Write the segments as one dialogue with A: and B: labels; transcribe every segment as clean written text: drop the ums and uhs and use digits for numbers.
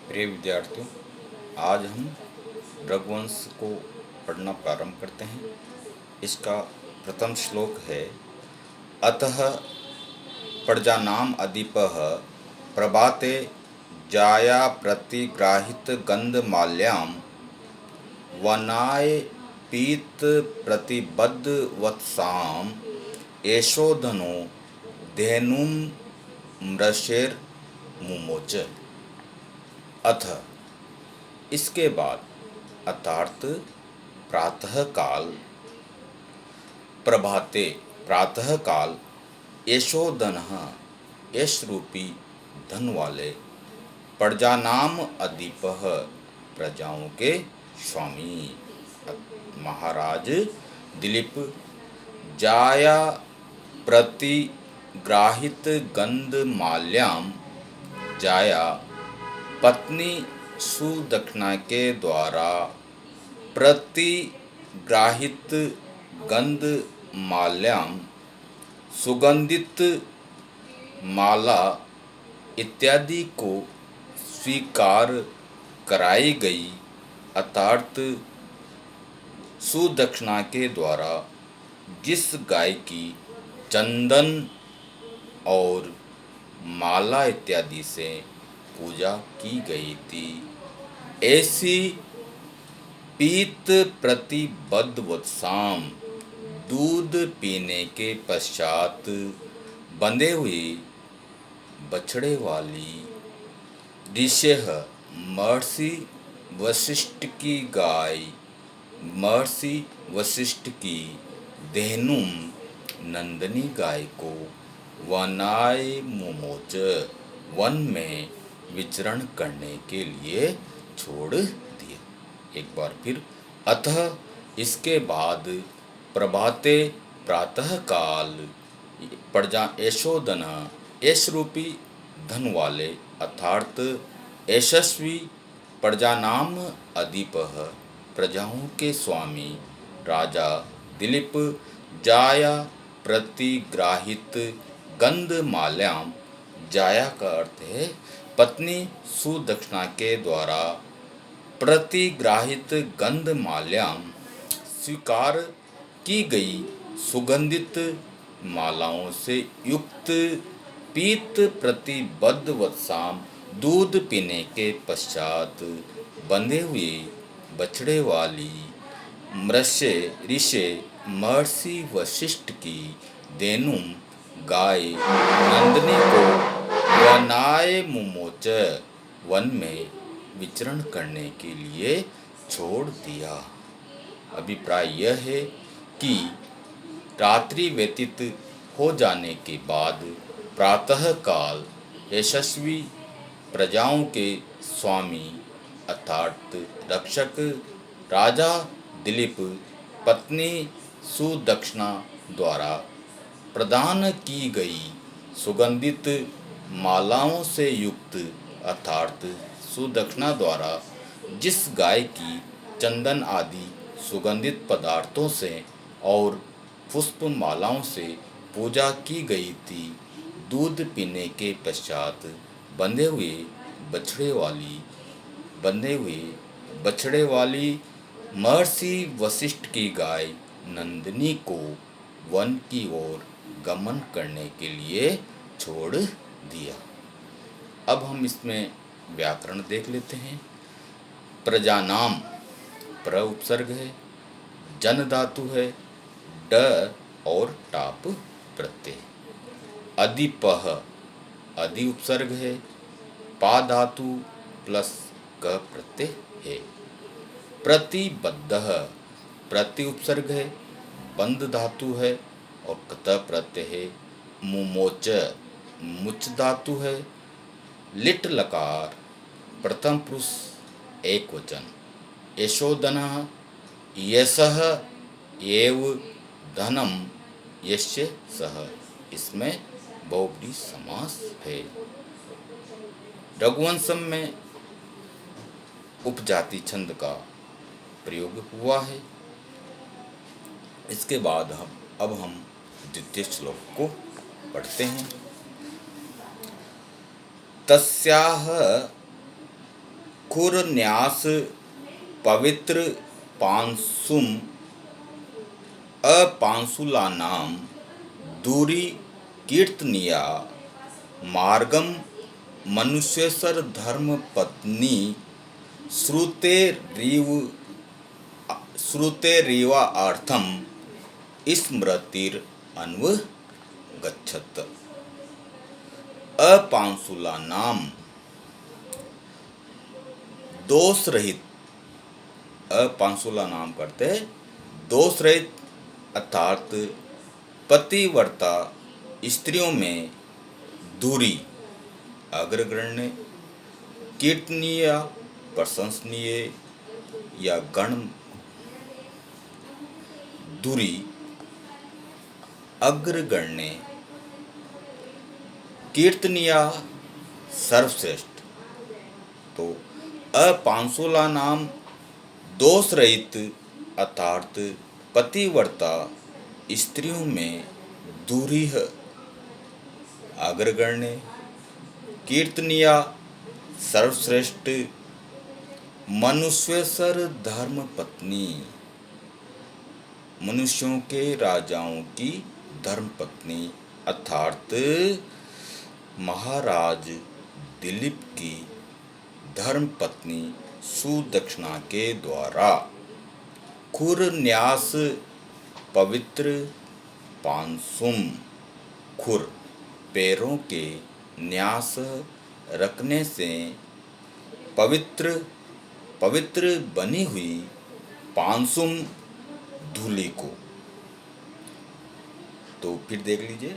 A: प्रिय विद्यार्थियों, आज हम रघुवंश को पढ़ना प्रारंभ करते हैं। इसका प्रथम श्लोक है, अतः प्रजानाम अदीपः प्रभाते जाया प्रतिग्राहित गंधमाल्याम वनाय पीत प्रतिबद्ध वत्साम यशोधनो धेनुम मृषेर मुमोच। अथ इसके बाद अर्थात प्रातःकाल, प्रभाते प्रातःकाल, यशोधनः यश रूपी धन वाले, प्रजानाम अदीपः प्रजाओं के स्वामी महाराज दिलीप, जाया प्रतिग्राहित गंधमाल्याम, जाया पत्नी सुदक्षिणा के द्वारा प्रतिग्राहित गंधमाल्याम सुगंधित माला इत्यादि को स्वीकार कराई गई, अर्थात सुदक्षिणा के द्वारा जिस गाय की चंदन और माला इत्यादि से पूजा की गई थी, ऐसी पीत प्रतिबद्ध वत्साम दूध पीने के पश्चात बंधे हुए बछड़े वाली, ऋषेह महर्षि वशिष्ठ की गाय, महर्षि वशिष्ठ की धेनुम नंदनी गाय को वनाय मुमोच वन में विचरण करने के लिए छोड़ दिया। एक बार फिर, अतः इसके बाद प्रभाते प्रातःकाल, प्रजा यशोधन यश रूपी धन वाले, अर्थात यशस्वी, प्रजानाम अदीपः प्रजाओं के स्वामी राजा दिलीप, जाया प्रतिग्राहित गंधमाल्याम, जाया का अर्थ है पत्नी सुदक्षिणा के द्वारा प्रतिग्राहित गंधमाल्याम स्वीकार की गई सुगंधित मालाओं से युक्त पीत प्रतिबद्ध वत्साम दूध पीने के पश्चात बंधे हुए बछड़े वाली, ऋषे महर्षि वशिष्ठ की धेनुम गाय नंदनी को वनाय मुमोच वन में विचरण करने के लिए छोड़ दिया। अभिप्राय यह है कि रात्रि व्यतीत हो जाने के बाद प्रातःकाल यशस्वी, प्रजाओं के स्वामी अर्थात रक्षक राजा दिलीप पत्नी सुदक्षिणा द्वारा प्रदान की गई सुगंधित मालाओं से युक्त, अर्थात सुदक्षिणा द्वारा जिस गाय की चंदन आदि सुगंधित पदार्थों से और पुष्प मालाओं से पूजा की गई थी, दूध पीने के पश्चात बंधे हुए बछड़े वाली महर्षि वशिष्ठ की गाय नंदिनी को वन की ओर गमन करने के लिए छोड़ दिया। अब हम इसमें व्याकरण देख लेते हैं। प्रजानाम प्र उपसर्ग है, जन धातु है, ड और टाप प्रत्यय। अदीपः अधि उपसर्ग है, पा धातु प्लस क प्रत्यय है। प्रतिबद्धः प्रति उपसर्ग है, बंध धातु है और कत प्रत्यय है। मुमोच मुच धातु है, लिट लकार प्रथम पुरुष एक वचन। यशोधनः यशः एव धनम यस्य सह, इसमें बहुव्रीहि समास है। रघुवंशम में उपजाति छंद का प्रयोग हुआ है। इसके बाद अब हम द्वितीय श्लोक को पढ़ते हैं। तस्याह खुर न्यास पवित्र पांसुम अपांसुलानाम दूरी कीर्तनिया मार्गम मनुष्यसर धर्म पत्नी श्रुतेरिवा अर्थम स्मृतिर अन्व गच्छत। अपांसुलानाम दोष रहित, अपांसुलानाम करते दोष रहित अर्थात पतिव्रता स्त्रियों में दूरी अग्रगण्य कीर्तनीय प्रशंसनीय या गण दूरी अग्रगण्य कीर्तनीय सर्वश्रेष्ठ। तो अपांसुला नाम दोष रहित अर्थात पतिव्रता स्त्रियों में दूरी है अग्रगण्य कीर्तनीय सर्वश्रेष्ठ मनुष्यसर धर्म पत्नी मनुष्यों के राजाओं की धर्म पत्नी अर्थात महाराज दिलीप की धर्म पत्नी सुदक्षिणा के द्वारा खुर न्यास पवित्र पांसुम खुर पैरों के न्यास रखने से पवित्र बनी हुई पांसुम धूलि को। तो फिर देख लीजिए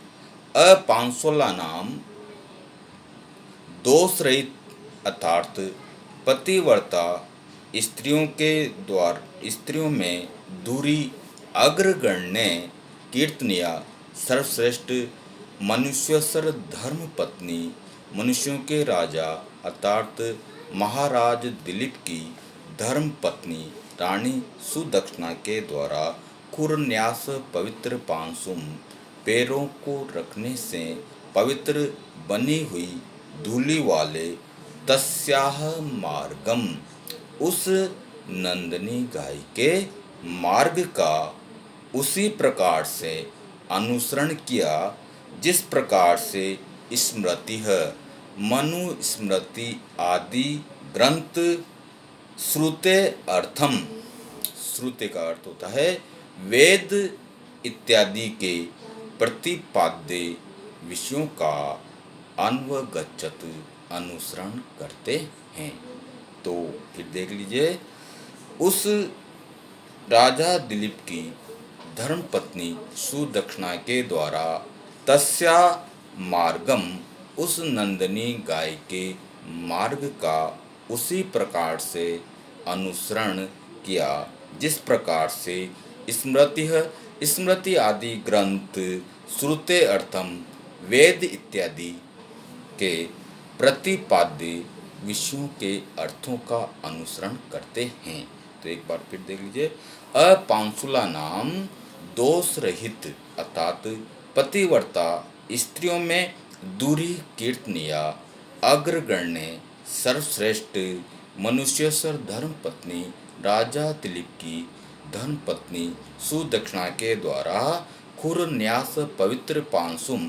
A: अपांसुला नाम दोष रहित अर्थात पतिव्रता स्त्रियों के द्वारा स्त्रियों में दूरी अग्रगण्य कीर्तनीय सर्वश्रेष्ठ मनुष्यसर धर्म पत्नी मनुष्यों के राजा अर्थात महाराज दिलीप की धर्म पत्नी रानी सुदक्षिणा के द्वारा खुरन्यास पवित्र पांसुम पैरों को रखने से पवित्र बनी हुई धूलि वाले तस्याह मार्गम उस नंदनी गाय के मार्ग का उसी प्रकार से अनुसरण किया जिस प्रकार से स्मृति है मनु स्मृति आदि ग्रंथ श्रुते अर्थम श्रुते का अर्थ होता है वेद इत्यादि के प्रतिपाद्य विषयों का अन्वगच्छत अनुसरण करते हैं। तो फिर देख लीजिए उस राजा दिलीप की धर्मपत्नी सुदक्षिणा के द्वारा तस्या मार्गम उस नंदनी गाय के मार्ग का उसी प्रकार से अनुसरण किया जिस प्रकार से स्मृति आदि ग्रंथ श्रुते अर्थम वेद इत्यादि के प्रतिपाद्य विषयों के अर्थों का अनुसरण करते हैं। तो एक बार फिर देख लीजिए अपांसुला नाम दोष रहित अर्थात पतिव्रता स्त्रियों में दूरी कीर्तनीय अग्रगण्य सर्वश्रेष्ठ मनुष्यसर धर्म पत्नी राजा दिलीप की धर्म पत्नी सुदक्षिणा के द्वारा खुर न्यास पवित्र पांसुम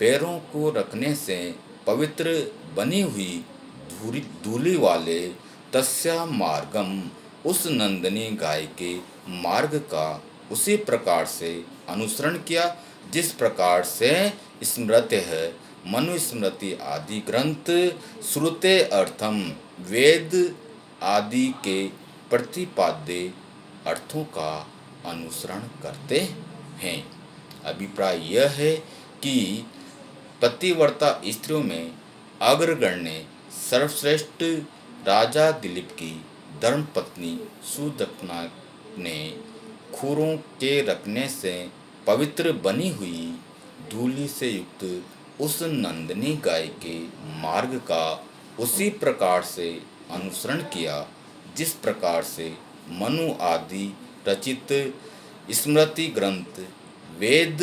A: पैरों को रखने से पवित्र बनी हुई धूलि वाले तस्या मार्गम उस नंदनी गाय के मार्ग का उसी प्रकार से अनुसरण किया जिस प्रकार से स्मृति है मनुस्मृति आदि ग्रंथ श्रुते अर्थम वेद आदि के प्रतिपाद्य अर्थों का अनुसरण करते हैं। अभिप्राय यह है कि पतिव्रता स्त्रियों में अग्रगण्य सर्वश्रेष्ठ राजा दिलीप की धर्मपत्नी सुदक्षिणा ने खुरों के रखने से पवित्र बनी हुई धूलि से युक्त उस नंदनी गाय के मार्ग का उसी प्रकार से अनुसरण किया जिस प्रकार से मनु आदि रचित स्मृति ग्रंथ वेद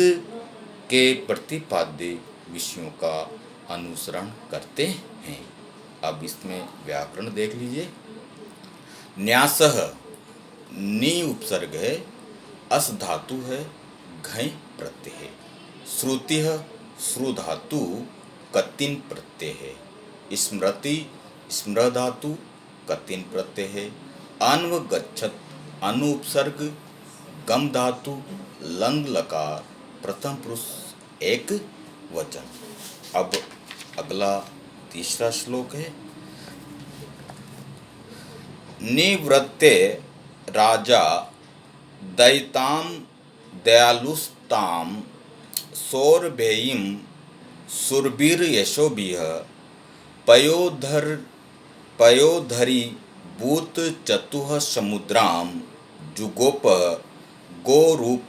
A: के प्रतिपाद्य विषयों का अनुसरण करते हैं। अब इसमें व्याकरण देख लीजिए। न्यासः नी उपसर्ग है, अस धातु है, घय प्रत्यय है। श्रुतिः श्रु धातु कतिन प्रत्यय है। स्मृति स्मृ धातु कतिन प्रत्यय है। अन्व गच्छत अनु उपसर्ग गम धातु लंग लकार प्रथम पुरुष एक वचन। अब अगला तीसरा श्लोक है। निवृत्ते राजा दयितां दयालुस्तां सौरभेयीं सुरभिर्यशोभिः पयोधरी भूत चतुः समुद्रां जुगोप गोरूप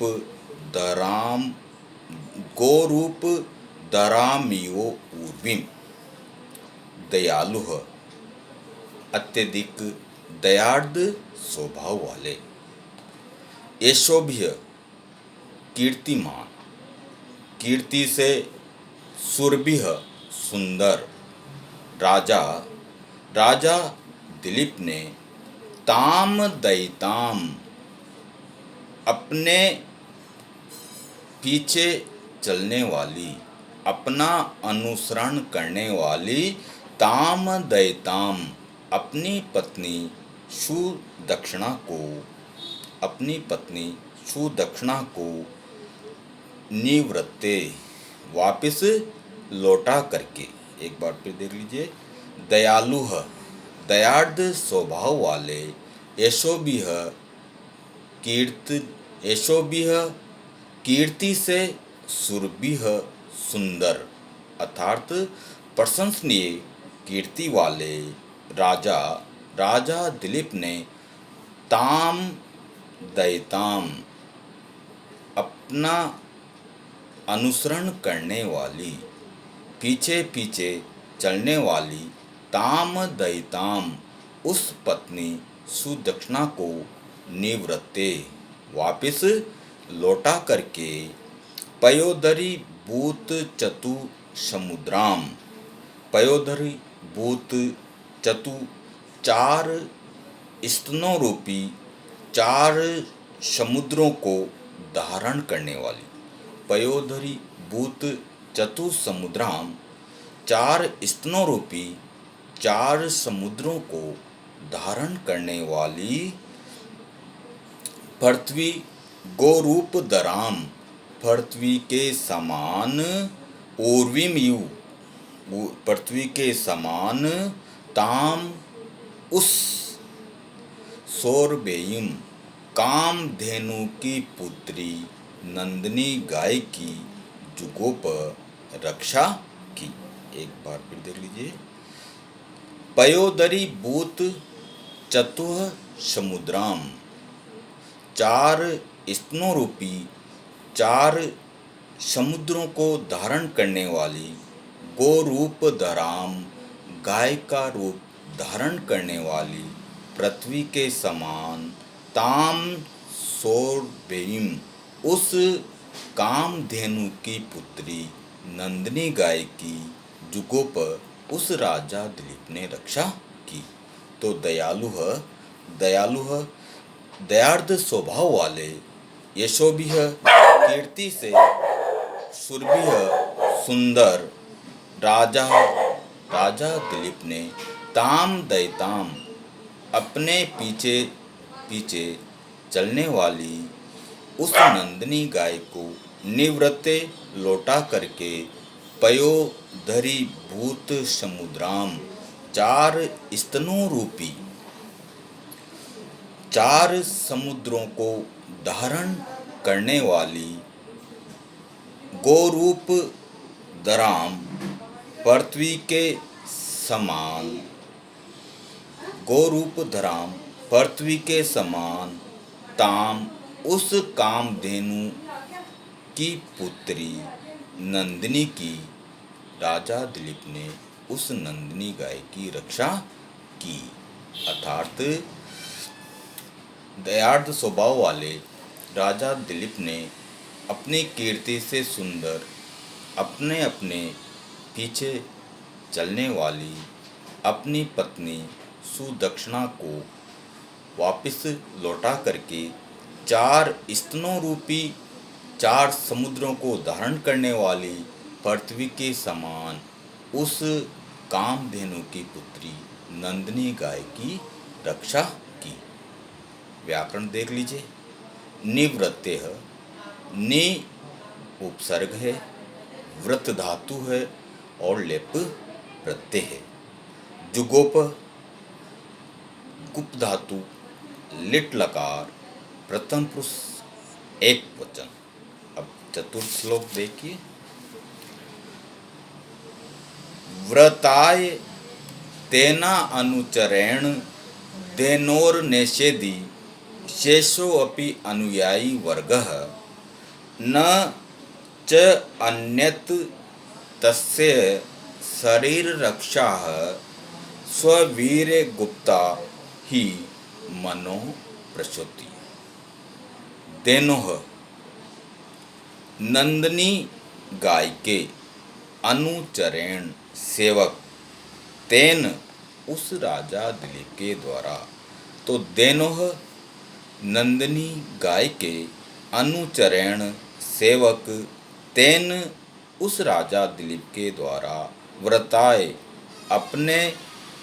A: दरामियो उर्विम। दयालु अत्यधिक दयार्द स्वभाव वाले। यशोभ्य कीर्तिमान, कीर्ति से। सुरभिः सुंदर। राजा दिलीप ने ताम दयिताम अपने पीछे चलने वाली, अपना अनुसरण करने वाली, ताम दयिताम अपनी पत्नी सुदक्षिणा को निवृत्ते वापस लौटा करके। एक बार फिर देख लीजिए। दयालु दयार्द स्वभाव वाले। यशोभिः कीर्ति से। सुरभिः सुंदर अर्थात प्रशंसनीय कीर्ति वाले। राजा दिलीप ने ताम दयिताम अपना अनुसरण करने वाली, पीछे पीछे चलने वाली, ताम दयिताम उस पत्नी सुदक्षिणा को निवृत्ते वापस लौटा करके। पयोधरी भूत चतु समुद्राम, पयोधरी भूत चतु चार स्तनों रूपी चार समुद्रों को धारण करने वाली। पयोधरी भूत चतु समुद्राम चार स्तनों रूपी चार समुद्रों को धारण करने वाली। पृथ्वी गोरूप दराम पृथ्वी के समान। ऊर्विमयु पृथ्वी के समान। ताम उस। सौरभेयीं कामधेनु की पुत्री नंदिनी गाय की जुगोप रक्षा की। एक बार फिर देख लीजिए। पयोधरी भूत चतुः समुद्राम चार स्तनों रूपी चार समुद्रों को धारण करने वाली। गोरूप धराम गाय का रूप धारण करने वाली। पृथ्वी के समान। ताम सौरभेयीं उस कामधेनु की पुत्री नंदिनी गाय की जुगोप उस राजा दिलीप ने रक्षा की। तो दयालु दयार्द स्वभाव वाले। यशोभिः कीर्ति से। सुरभिः सुंदर। राजा दिलीप ने ताम दयिताम अपने पीछे पीछे चलने वाली उस नंदिनी गाय को निवृत्ते लौटा करके। पयोधरी भूत समुद्राम चार स्तनों रूपी चार समुद्रों को धारण करने वाली। गोरूप दराम पृथ्वी के समान। गोरूप धराम पृथ्वी के समान। ताम उस कामधेनु की पुत्री नंदिनी की। राजा दिलीप ने उस नंदिनी गाय की रक्षा की। अर्थात दयार्द स्वभाव वाले राजा दिलीप ने अपनी कीर्ति से सुंदर अपने अपने पीछे चलने वाली अपनी पत्नी सुदक्षिणा को वापस लौटा करके 4 स्तनों रूपी 4 समुद्रों को धारण करने वाली पृथ्वी के समान उस कामधेनु की पुत्री नंदिनी गाय की रक्षा की। व्याकरण देख लीजिए। निवृत्तेह, नि उपसर्ग है, व्रत धातु है और लेप प्रत्यय है। जुगोप गुप धातु, लिट लकार, प्रथम पुरुष एक वचन। अब चतुर्थ श्लोक देखिए। व्रताय तेना अनुचरेण धेनोर निषेधि शेषो अपि अनुयायी वर्गः न च अन्यत् तस्य शरीर रक्षा स्ववीर्य गुप्ता ही मनो प्रसूति। धेनोः नंदिनी गाय के, अनुचरेण सेवक, तेन उस राजा दिलीप के द्वारा। तो धेनोः नंदिनी गाय के, अनुचरेण सेवक, तेन उस राजा दिलीप के द्वारा, व्रताय अपने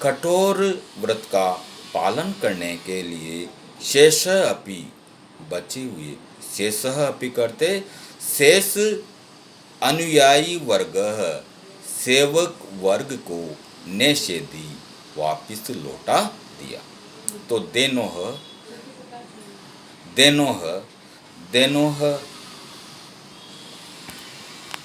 A: कठोर व्रत का पालन करने के लिए, शेष अपि बचे हुए, शेष अपि करते शेष अनुयायी वर्ग सेवक वर्ग को निषेधी वापिस लौटा दिया। तो धेनोः